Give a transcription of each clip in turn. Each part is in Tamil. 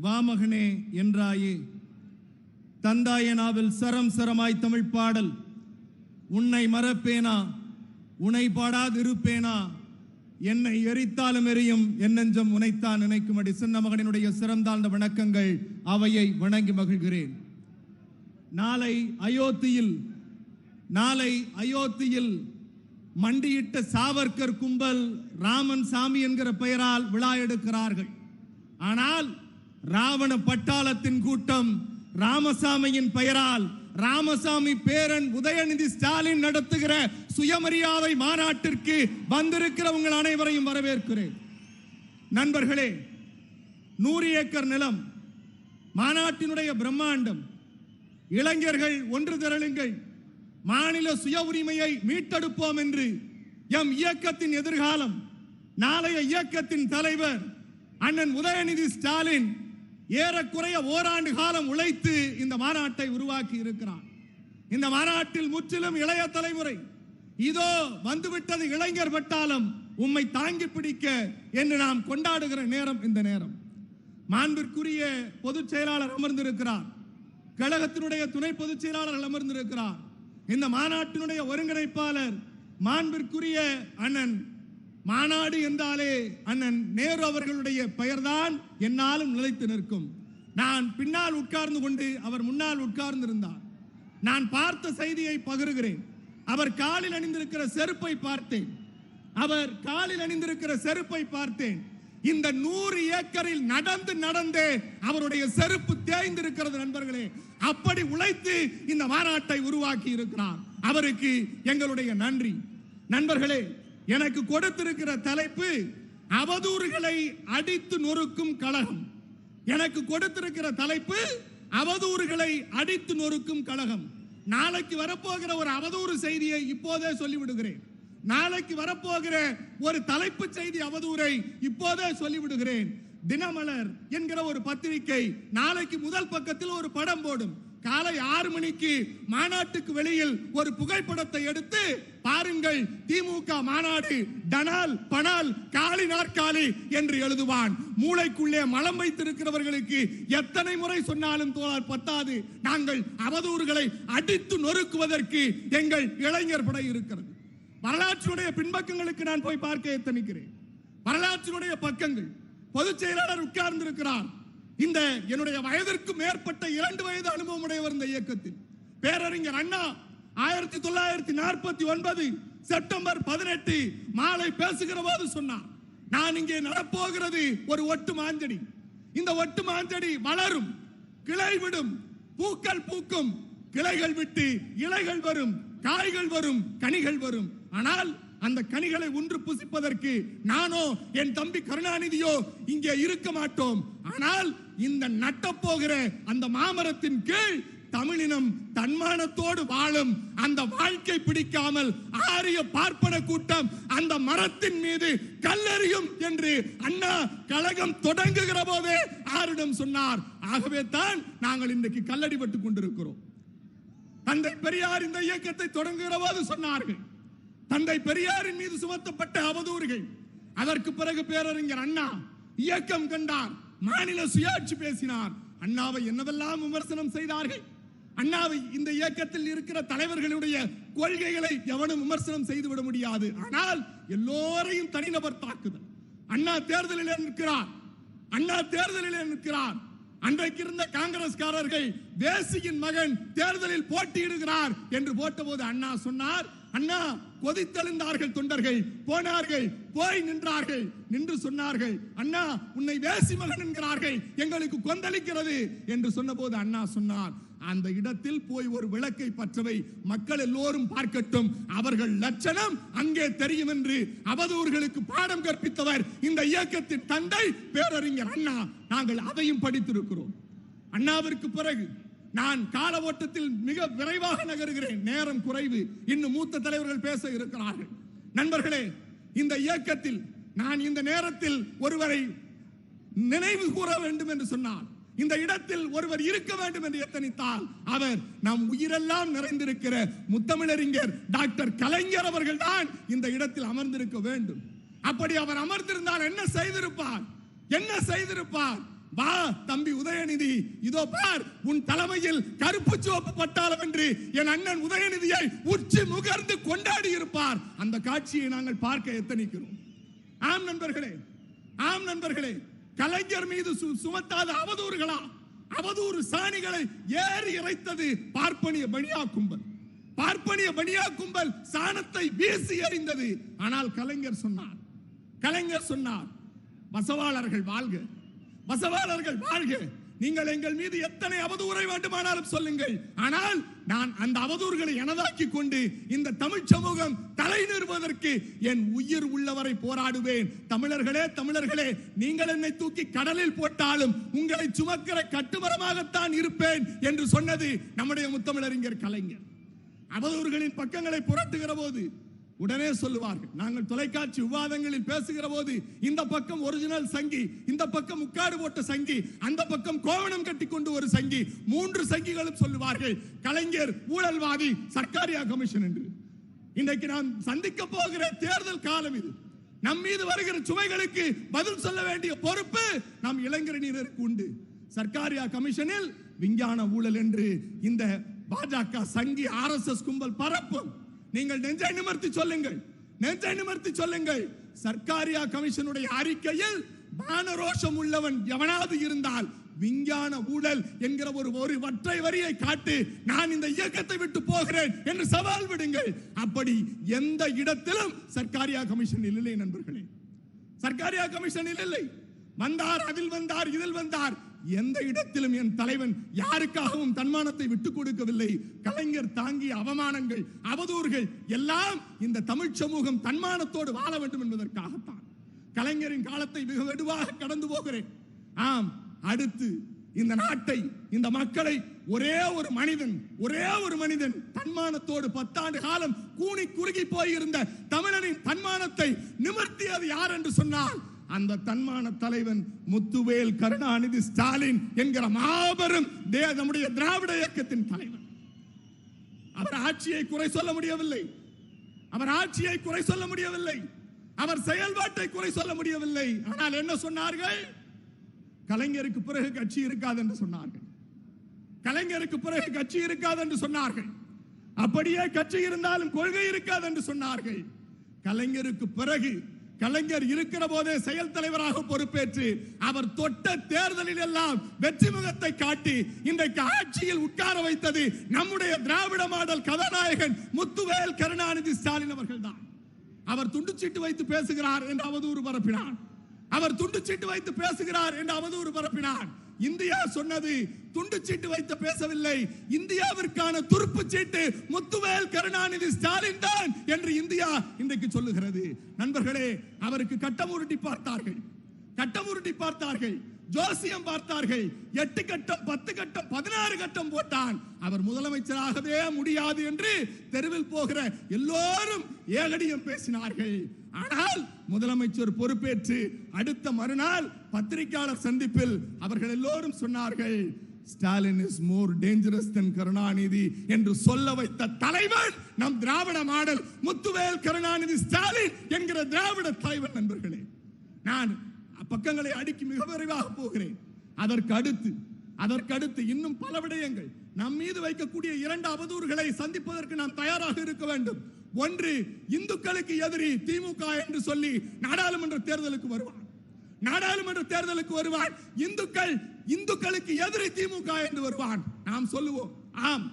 வாமகனே என்றாயே தந்தாயனாவில் சரம் சரமாய் தமிழ் பாடல். உன்னை மறப்பேனா உன்னை பாடாதிருப்பேனா, என்னை எரித்தாலும் எரியும் என் நெஞ்சம் உனைத்தான் நினைக்கும்படி சின்ன மகனினுடைய சிறந்தாழ்ந்த வணக்கங்கள் அவையை வணங்கி மகிழ்கிறேன். நாளை அயோத்தியில் மண்டியிட்ட சாவர்கர் கும்பல் ராமன் சாமி என்கிற பெயரால் விழா எடுக்கிறார்கள். ஆனால் ராவண பட்டாளத்தின் கூட்டம் ராமசாமியின் பெயரால் ராமசாமி பேரன் உதயநிதி ஸ்டாலின் நடத்துகிற சுயமரியாதை மாநாட்டிற்கு வந்திருக்கிற உங்கள் அனைவரையும் வரவேற்கிறேன். நண்பர்களே, 100 ஏக்கர் நிலம், மாநாட்டினுடைய பிரம்மாண்டம், இளைஞர்கள் ஒன்று திரளுங்கள், மாநில சுய உரிமையை மீட்டெடுப்போம் என்று எம் இயக்கத்தின் எதிர்காலம், நாளைய இயக்கத்தின் தலைவர் அண்ணன் உதயநிதி ஸ்டாலின் ஏறக்குறைய ஓராண்டு காலம் உழைத்து இந்த மாநாட்டை உருவாக்கி இருக்கிறார். இந்த மாநாட்டில் முற்றிலும் இளைய தலைமுறை, இதோ வந்துவிட்டது இளைஞர் பட்டாளம், உம்மை தாங்கி பிடிக்க என்று நாம் கொண்டாடுகிற நேரம் இந்த நேரம். மாண்பிற்குரிய பொதுச் செயலாளர் அமர்ந்திருக்கிறார், கழகத்தினுடைய துணை பொதுச் செயலாளர் அமர்ந்திருக்கிறார், இந்த மாநாட்டினுடைய ஒருங்கிணைப்பாளர் மாண்பிற்குரிய அண்ணன். மாநாடு என்றாலே அண்ணன் நேரு அவர்களுடைய பெயர்தான் என்னாலும் நிலைத்து நிற்கும். நான் பின்னால் உட்கார்ந்து கொண்டு அவர் முன்னால் உட்கார்ந்து இருந்தார். நான் பார்த்த செய்தியை பகிர்கிறேன். அவர் காலில் அணிந்திருக்கிற செருப்பை பார்த்தேன். இந்த 100 ஏக்கரில் நடந்தே அவருடைய செருப்பு தேய்ந்திருக்கிறது நண்பர்களே. அப்படி உழைத்து இந்த மாநாட்டை உருவாக்கி இருக்கிறார். அவருக்கு எங்களுடைய நன்றி. நண்பர்களே, எனக்கு கொடுத்திருக்கிற தலைப்பு அவதூறுகளை அடித்து நொறுக்கும் கழகம். எனக்கு கொடுத்திருக்கிற தலைப்பு அவதூறுகளை அடித்து நொறுக்கும் கழகம். நாளைக்கு வரப்போகிற ஒரு அவதூறு செய்தியை இப்போதே சொல்லிவிடுகிறேன். நாளைக்கு வரப்போகிற ஒரு தலைப்பு செய்தி அவதூறை இப்போதே சொல்லிவிடுகிறேன். தினமலர் என்கிற ஒரு பத்திரிகை நாளைக்கு முதல் பக்கத்தில் ஒரு படம் போடும். காலை 6 மணிக்கு மாநாட்டுக்கு வெளியில் ஒரு புகைப்படத்தை எடுத்து பாருங்கள், திமுக மாநாடு டனால் பனால் காலி நாற்காலி என்று எழுதுவான். மூளைக்குள்ளே மலம் வைத்திருக்கிறவர்களுக்கு எத்தனை முறை சொன்னாலும் தோழர் பத்தாது. நாங்கள் அவதூறுகளை அடித்து நொறுக்குவதற்கு எங்கள் இளைஞர் படை இருக்கிறது. வரலாற்றுடைய பின்பக்கங்களுக்கு நான் போய் பார்க்க எத்தனிக்கிறேன். வரலாற்றினுடைய பக்கங்கள், பொதுச் செயலாளர் உட்கார்ந்திருக்கிறார். இந்த என்னுடைய வயதிற்கு மேற்பட்ட 2 வயது அனுபவம் உடையவர் இந்த இயக்கத்தில். பேரறிஞர் அண்ணா 1949 செப்டம்பர் 18 மாலை பேசுகிற போது சொன்னார், நான் இங்கே நடப்போகிறது ஒரு ஒட்டு மாஞ்செடி. இந்த ஒட்டு மாஞ்செடி வளரும், கிளை விடும், பூக்கள் பூக்கும், கிளைகள் விட்டு இலைகள் வரும், காய்கள் வரும், கனிகள் வரும். ஆனால் அந்த கனிகளை ஒன்று புசிப்பதற்கு நானோ என் தம்பி கருணாநிதியோ இங்கே இருக்க மாட்டோம். ஆனால் இந்த நட்டப்போகிற அந்த மாமரத்தின் கீழ் தமிழினம் தன்மானத்தோடு வாழும். அந்த வாழ்க்கை பிடிக்காமல் ஆரிய பார்ப்பன கூட்டம் அந்த மரத்தின் மீது கல்லெறியும் என்று அண்ணா கழகம் தொடங்குகிற போதே ஆரிடம் சொன்னார். ஆகவே தான் நாங்கள் இன்றைக்கு கல்லடிபட்டுக் கொண்டிருக்கிறோம். தந்தை பெரியார் இந்த இயக்கத்தை தொடங்குகிற போது சொன்னார்கள், தந்தை பெரியாரின் மீது சுமத்தப்பட்ட அவதூறுகள். அதற்கு பிறகு பேரறிஞர் அண்ணா இயக்கம் கண்டார், மாநில சுயாட்சி பேசினார். அண்ணாவை என்னவெல்லாம் விமர்சனம் செய்தார்கள். அண்ணாவை இந்த இயக்கத்தில் இருக்கிற தலைவர்களுடைய கொள்கைகளை எவனும் விமர்சனம் செய்துவிட முடியாது. ஆனால் எல்லோரையும் தனிநபர் தாக்குதல். அண்ணா தேர்தலில் நிற்கிறார். அன்றைக்கு இருந்த காங்கிரஸ்காரர்கள் வேசியின் மகன் தேர்தலில் போட்டியிடுகிறார் என்று போட்டபோது அண்ணா சொன்னார், அண்ணா கொதித்தெழுந்தார்கள் தொண்டர்கள், போனார்கள், போய் நின்றார்கள், நின்று சொன்னார்கள், அண்ணா உன்னை வேசி மகன் என்கிறார்கள், எங்களுக்கு கொந்தளிக்கிறது என்று சொன்னபோது அண்ணா சொன்னார், அந்த இடத்தில் போய் ஒரு விளக்கை பற்றவை, மக்கள் எல்லோரும் பார்க்கட்டும், அவர்கள் லட்சணம் அங்கே தெரியும் என்று அவதூறுகளுக்கு பாடம் கற்பித்தவர் இந்த இயக்கத்தின் தந்தை பேரறிஞர் அண்ணா. நாங்கள் அதையும் படித்திருக்கிறோம். அண்ணாவிற்கு பிறகு நான் கால ஓட்டத்தில் மிக விரைவாக நகருகிறேன், நேரம் குறைவு, இன்னும் மூத்த தலைவர்கள் பேச இருக்கிறார்கள். நண்பர்களே, இந்த இயக்கத்தில் நான் இந்த நேரத்தில் ஒருவரை நினைவு கூற வேண்டும் என்று சொன்னார், இந்த இடத்தில் ஒருவர் இருக்க வேண்டும் என்று எத்தனித்தால் அவர் நம் உயிரெல்லாம் நிறைந்திருக்கிற முத்தமிழறிஞர் டாக்டர் கலைஞர் அவர்கள் தான் இந்த இடத்தில் அமர்ந்திருக்க வேண்டும். அப்படி அவர் அமர்ந்திருந்தால் என்ன செய்திருப்பார்? வா தம்பி உதயநிதி, இதோ பார் உன் தலைமையில் கருப்பு சிவப்பு பட்டாளம் என்று என் அண்ணன் உதயநிதியை உச்சி முகர்ந்து கொண்டாடி இருப்பார். அந்த காட்சியை நாங்கள் பார்க்க எத்தனிக்கிறோம். ஆம் நண்பர்களே, ஆம் நண்பர்களே, கலைஞர் மீது சுமத்தாத அவதூறுகளா, அவதூறு சாணிகளை ஏறி இறைத்தது பார்ப்பனிய பனியா கும்பல். பார்ப்பனிய பனியா கும்பல் சாணத்தை வீசி எறிந்தது. ஆனால் கலைஞர் சொன்னார், கலைஞர் சொன்னார், வசவாளர்கள் வாழ்க, வசவாளர்கள் வாழ்க, நீங்கள் எங்கள் மீது எத்தனை அவதூறை வேண்டுமானாலும் சொல்லுங்கள், ஆனால் நான் அந்த அவதூறுகளை எனதாக்கி கொண்டு இந்த தமிழ் சமூகம் தலை நிறுவதற்கு என் உயிர் உள்ளவரை போராடுவேன். தமிழர்களே, தமிழர்களே, நீங்கள் என்னை தூக்கி கடலில் போட்டாலும் உங்களை சுமக்கிற கட்டுமரமாகத்தான் இருப்பேன் என்று சொன்னது நம்முடைய முத்தமிழறிஞர் கலைஞர். அவதூறுகளின் பக்கங்களை புரட்டுகிற போது உடனே சொல்லுவார்கள். நாங்கள் தொலைக்காட்சி விவாதங்களில் பேசுகிற போது இந்த பக்கம் ஒரிஜினல் சங்கி, இந்த பக்கம் முக்காடு போட்ட சங்கி, அந்த பக்கம் கோவணம் கட்டி கொண்டு ஒரு சங்கி, 3 சங்கிகளும் சொல்லுவார்கள் கலைஞர் ஊழல்வாதி, சர்க்காரியா கமிஷன் என்று. இன்றைக்கு நாம் சந்திக்க போகிற தேர்தல் காலம் இது. நம் மீது வருகிற சுமைகளுக்கு பதில் சொல்ல வேண்டிய பொறுப்பு நம் இளைஞரினருக்கு உண்டு. சர்க்காரியா கமிஷனில் விஞ்ஞான ஊழல் என்று இந்த பாஜக சங்கி RSS கும்பல் பரப்பும். நீங்கள் நெஞ்சை நிமிர்த்தி சொல்லுங்கள், நெஞ்சை நிமிர்த்தி சொல்லுங்கள். சர்க்காரியா கமிஷனுடைய அறிக்கையில் மானரோஷம் உள்ளவன் எவனாவது இருந்தால் விஞ்ஞான ஊழல் என்கிற ஒரு ஒற்றை வரியை காட்டு, நான் இந்த இயக்கத்தை விட்டு போகிறேன் என்று சவால் விடுங்கள். அப்படி எந்த இடத்திலும் சர்க்காரியா கமிஷனில் இல்லை நண்பர்களே, சர்க்காரியா கமிஷனில் இல்லை. வந்தார், அதில் வந்தார், இதில் வந்தார், எந்த இடத்திலும் என் தலைவன் யாருக்காகவும் தன்மானத்தை விட்டுக் கொடுக்கவில்லை. கலைஞர் தாங்கிய அவமானங்கள், அவதூறுகள் எல்லாம் இந்த தமிழ் சமூகம் தன்மானத்தோடு வாழ வேண்டும் என்பதற்காகத்தான். கலைஞரின் காலத்தை மிக வெடுவாக கடந்து போகிறேன். ஆம், அடுத்து இந்த நாட்டை, இந்த மக்களை ஒரே ஒரு மனிதன் தன்மானத்தோடு 10 ஆண்டு காலம் கூனி குறுகி போயிருந்த தமிழனின் தன்மானத்தை நிமிர்த்தியது யார் என்று சொன்னால் அந்த தன்மான தலைவன் முத்துவேல் கருணாநிதி ஸ்டாலின் என்கிற மாபெரும் நம்முடைய திராவிட இயக்கத்தின் தலைவன். அவர் ஆட்சியை குறை சொல்ல முடியவில்லை, அவர் ஆட்சியை குறை சொல்ல முடியவில்லை, அவர் செயல்பாட்டை குறை சொல்ல முடியவில்லை. ஆனால் என்ன சொன்னார்கள்? கலைஞருக்கு பிறகு கட்சி இருக்காது என்று சொன்னார்கள். கலைஞருக்கு பிறகு கட்சி இருக்காது என்று சொன்னார்கள். அப்படியே கட்சி இருந்தாலும் கொள்கை இருக்காது என்று சொன்னார்கள். கலைஞருக்கு பிறகு, கலைஞர் இருக்கிற போதே செயல் தலைவராக பொறுப்பேற்று அவர் தொட்ட தேர்தலில் எல்லாம் வெற்றி முகத்தை காட்டி இன்றைக்கு ஆட்சியில் உட்கார வைத்தது நம்முடைய திராவிட மாடல் கதாநாயகன் முத்துவேல் கருணாநிதி ஸ்டாலின் அவர்கள் தான். அவர் துண்டுச்சீட்டு வைத்து பேசுகிறார் என்று அவதூறு பரப்பினார். அவர் துண்டுச்சீட்டு வைத்து பேசுகிறார் என்று அவதூறு பரப்பினார். இந்தியா சொன்னது துண்டுச்சீட்டு வைத்து பேசவில்லை, இந்தியாவிற்கான துருப்பு சீட்டு முத்துவேல் கருணாநிதி ஸ்டாலின் தான் என்று இந்தியா இன்றைக்கு சொல்லுகிறது. நண்பர்களே, அவருக்கு கட்டம் உருட்டி பார்த்தார்கள், கட்டம் உருட்டி பார்த்தார்கள், ஜோசியம் பார்த்தார்கள். 8 கட்டம், 10 கட்டம், 16 கட்டம் போட்டான். அவர் முதலமைச்சராகவே முடியாது என்று தெருவில் போகிற எல்லோரும் ஏகடியம் பேசினார்கள். ஆனால் முதலமைச்சர் பொறுப்பேற்று அடுத்த மறுநாள் பத்திரிகையாளர் சந்திப்பில் அவர்கள் எல்லோரும் சொன்னார்கள், ஸ்டாலின் இஸ் மோர் டேஞ்சரஸ் தென் கருணாநிதி என்று சொல்ல வைத்த தலைவன் நம் திராவிட மாடல் முத்துவேல் கருணாநிதி ஸ்டாலின் என்கிற திராவிட தலைவன். நண்பர்களே, நான் பக்கங்களை அடுக்கி மிக விரைவாக போகிறேன். அதற்கு அடுத்து இன்னும் பல விடயங்கள் நம் மீது வைக்கக்கூடிய 2 அவதூறுகளை சந்திப்பதற்கு நாம் தயாராக இருக்க வேண்டும். ஒன்று, இந்துக்களுக்கு எதிரி திமுக என்று சொல்லி நாடாளுமன்ற தேர்தலுக்கு வருவான், நாடாளுமன்ற தேர்தலுக்கு வருவான். இந்துக்களுக்கு எதிரி திமுக என்று வருவான். நாம் சொல்லுவோம், ஆம்,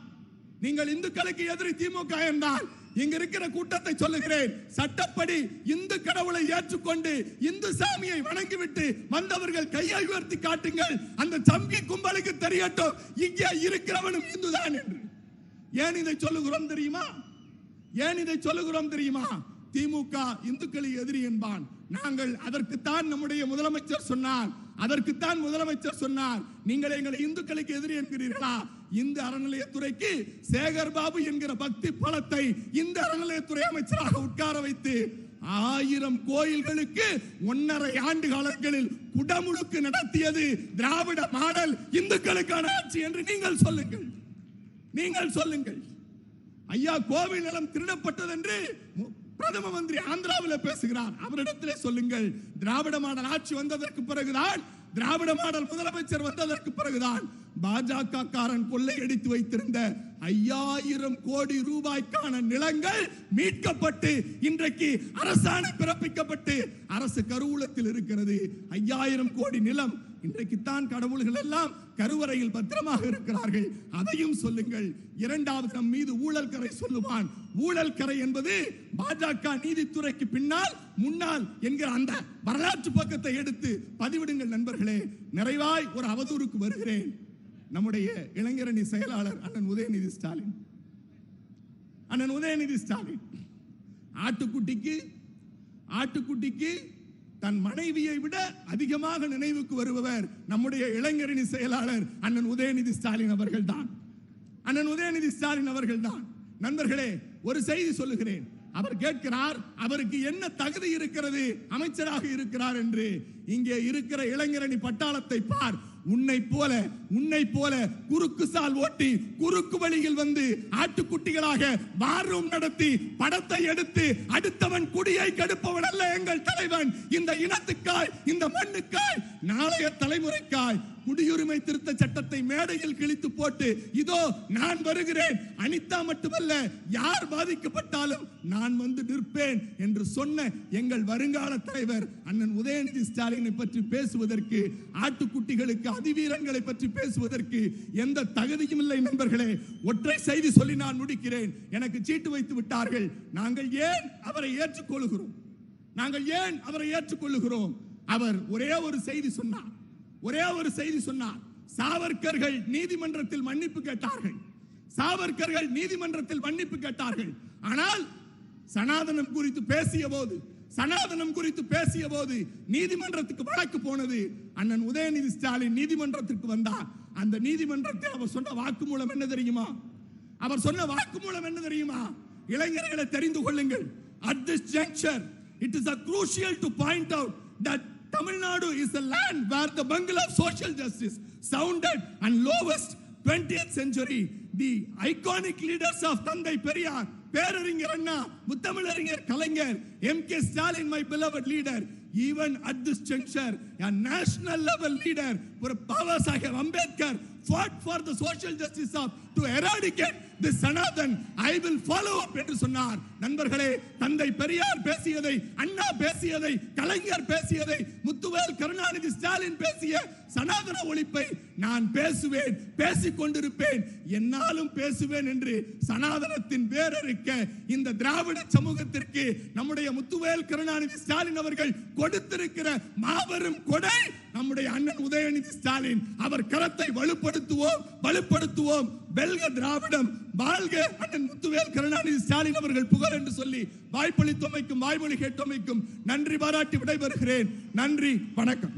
நீங்கள் இந்துக்களுக்கு எதிரி திமுக என்றால் இங்க இருக்கிற கூட்டத்தை சொல்லுகிறேன், சட்டப்படி இந்து கடவுளை ஏற்றுக்கொண்டு இந்து சாமியை வணங்கிவிட்டு வந்தவர்கள் கையை உயர்த்தி காட்டுங்கள், அந்த சம்பி கும்பலுக்கு தெரியட்டும் இங்கே இருக்கிறவனும் இந்துதான் என்று. ஏன் இதை சொல்லுகிறோம் தெரியுமா? ஏன் இதை சொல்லுகிறோம் தெரியுமா? திமுக இந்துக்களுக்கு எதிரி என்பான். நாங்கள் அதற்குத்தான் நம்முடைய முதலமைச்சர் சொன்னார், அதற்குத்தான் முதலமைச்சர் சொன்னார், நீங்கள் எங்களை இந்துக்களுக்கு எதிரி என்கிறீர்களா? இந்து அறநிலையத்துறைக்கு சேகர் பாபு என்கிற பக்தி பலத்தை இந்த அறநிலையத்துறை அமைச்சராக உட்கார வைத்து 1000 கோயில்களுக்கு 1.5 ஆண்டு காலங்களில் குடமுழுக்கு நடத்தியது திராவிட மாடல் இந்துக்களுக்கான ஆட்சி என்று நீங்கள் சொல்லுங்கள், நீங்கள் சொல்லுங்கள். ஐயா, கோவில் நிலம் திருடப்பட்டது என்று பிரதம மந்திரி ஆந்திராவில் பேசுகிறார், அவரிடத்திலே சொல்லுங்கள். திராவிட மாடல் ஆட்சி வந்ததற்கு பிறகுதான் திராவிட மாடல் முதலமைச்சர் வந்ததற்கு பிறகுதான் பாஜக காரன் கொள்ளையடித்து வைத்திருந்த 5000 கோடி ரூபாய்க்கான நிலங்கள் மீட்கப்பட்டு இன்றைக்கு அரசாணை பிறப்பிக்கப்பட்டு அரசு கருவூலத்தில் இருக்கிறது. 5000 கோடி நிலம் இன்றைக்கு தான் கடவுள்கள் எல்லாம் கருவறையில் பத்திரமாக இருக்கிறார்கள். அதையும் சொல்லுங்கள். இரண்டாவது, நம் மீது ஊழல் கரை சொல்லுவான். ஊழல் கரை என்பது பாஜக நீதித்துறைக்கு பின்னால் முன்னால் என்கிற அந்த வரலாற்று பக்கத்தை எடுத்து பதிவிடுங்கள் நண்பர்களே. நிறைவாய் ஒரு அவதூறுக்கு வருகிறேன். நம்முடைய இளைஞரணி செயலாளர் அண்ணன் உதயநிதி ஸ்டாலின் ஆட்டுக்குட்டிக்கு தன் மனைவியை விட அதிகமாக நினைவுக்கு வருபவர் நம்முடைய இளைஞரணி செயலாளர் அண்ணன் உதயநிதி ஸ்டாலின் அவர்கள் தான். நண்பர்களே, ஒரு செய்தி சொல்லுகிறேன். அவர் கேட்கிறார், அவருக்கு என்ன தகுதி இருக்கிறது அமைச்சராக இருக்கிறார் என்று. இங்கே இருக்கிற இளைஞரணி பட்டாளத்தை பார். உன்னை போல குறுக்கு சால் ஓட்டி குறுக்கு வழியில் வந்து ஆட்டுக்குட்டிகளாக வாரும் நடத்தி படத்தை எடுத்து அடுத்தவன் குடியை கெடுப்பவன் அல்ல எங்கள் தலைவன். இந்த இனத்துக்காய், இந்த மண்ணுக்காய், நாளைய தலைமுறைக்காய் குடியுரிமை திருத்த சட்டத்தை மேடையில் கிழித்து போட்டு இதோ நான் வருகிறேன், அனிதா மட்டுமல்ல யார் பாதிக்கப்பட்டாலும் நான் வந்து நிற்பேன் என்று சொன்ன எங்கள் வருங்கால தலைவர் அண்ணன் உதயநிதி ஸ்டாலினை பற்றி பேசுவதற்கு, ஆட்டுக்குட்டிகளுக்கு அதிவீரங்களை பற்றி பேசுவதற்கு எந்த தகுதியும் இல்லை நண்பர்களே. ஒற்றை செய்தி சொல்லி நான் முடிக்கிறேன். எனக்கு சீட்டு வைத்து விட்டார்கள். நாங்கள் ஏன் அவரை ஏற்றுக்கொள்ளுகிறோம்? அவர் ஒரே ஒரு செய்தி சொன்னார். சாவர்கர்கள் நீதிமன்றத்தில் மன்னிப்பு கேட்டார்கள். ஆனால் சனாதனம் குறித்து பேசிய போது நீதிமன்றத்துக்கு வழக்கு போனது. அண்ணன் உதயநிதி ஸ்டாலின் நீதிமன்றத்திற்கு வந்தார். அந்த நீதிமன்றத்தில் அவர் சொன்ன வாக்குமூலம் என்ன தெரியுமா? இளைஞர்களை தெரிந்து கொள்ளுங்கள். At this juncture, it is crucial to point out that Tamil Nadu is a land where the bungle of social justice sounded and lowest 20th century. The iconic leaders of Tandai Periyar, Peraringer Anna, Muthamilaringer Kalaignar, M.K. Stalin, my beloved leader, even at this juncture, a national level leader, Baba Saheb Ambedkar, fought for the social justice to eradicate this Sanathan. I will follow up என்று சொன்னார். நண்பர்களே, தந்தை பெரியார் பேசியதை, அண்ணா பேசியதை, கலைஞர் பேசியதை, முத்துவேல் கருணாநிதி ஸ்டாலின் பேசிய சனாதன ஒழிப்பை நான் பேசுவேன், பேசிக் கொண்டிருப்பேன், என்னாலும் பேசுவேன் என்று சனாதனத்தின் வேரறுக்க இந்த திராவிட சமூகத்திற்கு நம்முடைய முத்துவேல் கருணாநிதி ஸ்டாலின் அவர்கள் கொடுத்திருக்கிற மாபெரும் கொடை நம்முடைய அண்ணன் உதயநிதி ஸ்டாலின். அவர் கரத்தை வலுப்படுத்துவோம். வெல்க திராவிடம், வாழ்க அண்ணன் முத்துவேல் கருணாநிதி ஸ்டாலின் அவர்கள் புகழ் என்று சொல்லி வாய்ப்பளித்தமைக்கும் வாய்மொழி கேட்டமைக்கும் நன்றி பாராட்டி விடைபெறுகிறேன். நன்றி, வணக்கம்.